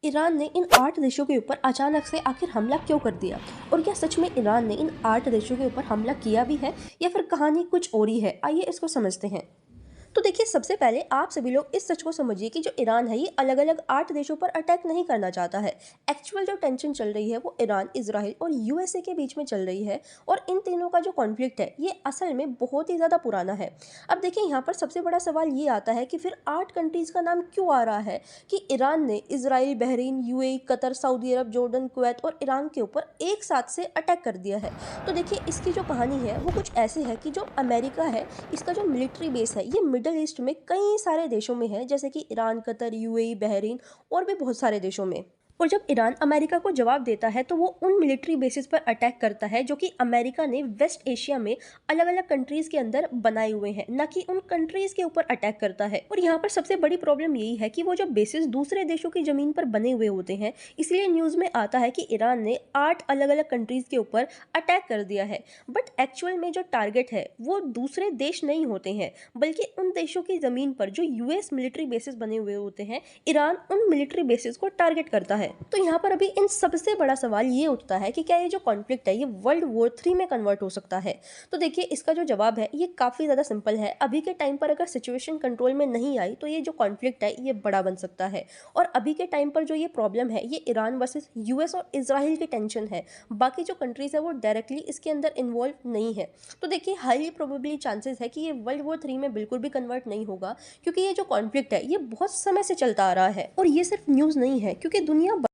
Iran ने इन 8 देशों के ऊपर अचानक से आखिर हमला क्यों कर दिया? और क्या सच में ईरान ने इन 8 देशों के ऊपर हमला किया भी है या फिर कहानी कुछ और ही है? आइए इसको समझते हैं। तो देखिए, सबसे पहले आप सभी लोग इस सच को समझिए कि जो ईरान है ये अलग अलग 8 देशों पर अटैक नहीं करना चाहता है। एक्चुअल जो टेंशन चल रही है वो ईरान, इजराइल और यूएसए के बीच में चल रही है। और इन तीनों का जो कॉन्फ्लिक्ट है ये असल में बहुत ही ज़्यादा पुराना है। अब देखिए, यहाँ पर सबसे बड़ा सवाल ये आता है कि फिर 8 कंट्रीज़ का नाम क्यों आ रहा है कि ईरान ने Israel, Bahrain, UAE, Qatar, Saudi Arab, Jordan, Kuwait और ईरान के ऊपर एक साथ से अटैक कर दिया है। तो देखिए, इसकी जो कहानी है वो कुछ ऐसी है कि जो अमेरिका है, इसका जो मिलिट्री बेस है ये मिडल ईस्ट में कई सारे देशों में है, जैसे कि ईरान, कतर, यूएई, बहरीन और भी बहुत सारे देशों में। और जब ईरान अमेरिका को जवाब देता है तो वो उन मिलिट्री बेसिस पर अटैक करता है जो कि अमेरिका ने वेस्ट एशिया में अलग अलग कंट्रीज के अंदर बनाए हुए हैं, न कि उन कंट्रीज के ऊपर अटैक करता है। और यहाँ पर सबसे बड़ी प्रॉब्लम यही है कि वो जो बेसिस दूसरे देशों की जमीन पर बने हुए होते हैं, इसलिए न्यूज में आता है कि ईरान ने 8 अलग अलग कंट्रीज के ऊपर अटैक कर दिया है। बट एक्चुअल में जो टारगेट है वो दूसरे देश नहीं होते हैं, बल्कि उन देशों की जमीन पर जो यूएस मिलिट्री बेसिस बने हुए होते हैं, ईरान उन मिलिट्री बेसिस को टारगेट करता है। तो यहाँ पर अभी इन सबसे बड़ा सवाल ये उठता है कि क्या ये जो कॉन्फ्लिक्ट है ये वर्ल्ड वॉर 3 में कन्वर्ट हो सकता है? तो देखिए, इसका जो जवाब है ये काफ़ी ज़्यादा सिंपल है। अभी के टाइम पर अगर सिचुएशन कंट्रोल में नहीं आई तो ये जो कॉन्फ्लिक्ट है ये बड़ा बन सकता है। और अभी के टाइम पर जो ये प्रॉब्लम है ये ईरान वर्सेस यूएस और इजराइल की टेंशन है। बाकी जो कंट्रीज है वो डायरेक्टली इसके अंदर इन्वॉल्व नहीं है। तो देखिए, हाईली प्रोबेबली चांसेस है कि ये वर्ल्ड वॉर 3 में बिल्कुल भी कन्वर्ट नहीं होगा, क्योंकि ये जो कॉन्फ्लिक्ट है ये बहुत समय से चलता आ रहा है। और ये सिर्फ न्यूज़ नहीं है, क्योंकि दुनिया